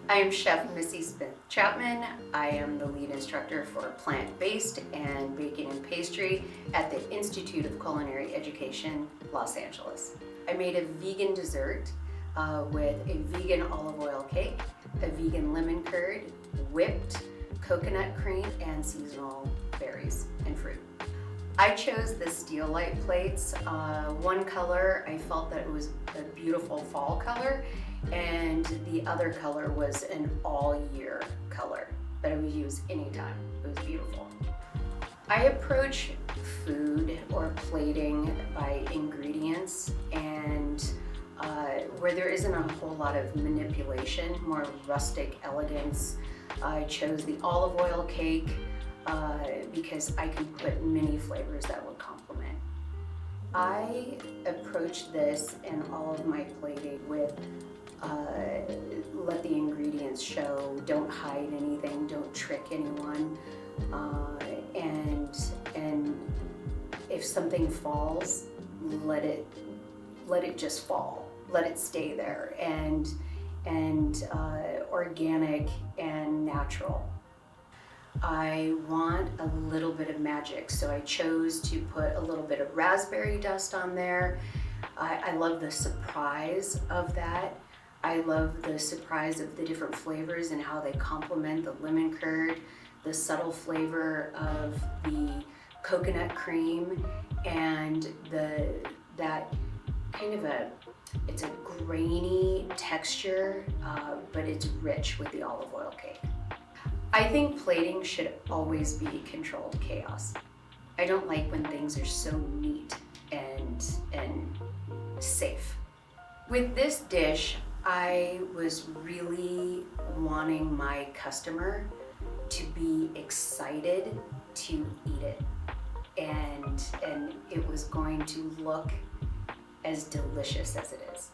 I am Chef Missy Smith-Chapman. I am the lead instructor for plant-based and baking and pastry at the Institute of Culinary Education, Los Angeles. I made a vegan dessert with a vegan olive oil cake, a vegan lemon curd, whipped coconut cream, and seasonal berries and fruit. I chose the steel light plates. One color, I felt that it was a beautiful fall color, and the other color was an all-year color that I would use anytime. It was beautiful. I approach food or plating by ingredients and where there isn't a whole lot of manipulation, more rustic elegance. I chose the olive oil cake because I can put many flavors that would complement. I approach this and all of my plating with let the ingredients show, don't hide anything, don't trick anyone, and if something falls, let it just fall, let it stay there, and organic and natural. I want a little bit of magic, so I chose to put a little bit of raspberry dust on there. I love the surprise of that. I love the surprise of the different flavors and how they complement the lemon curd, the subtle flavor of the coconut cream, and that kind of it's a grainy texture, but it's rich with the olive oil cake. I think plating should always be controlled chaos. I don't like when things are so neat and safe. With this dish, I was really wanting my customer to be excited to eat it, and it was going to look as delicious as it is.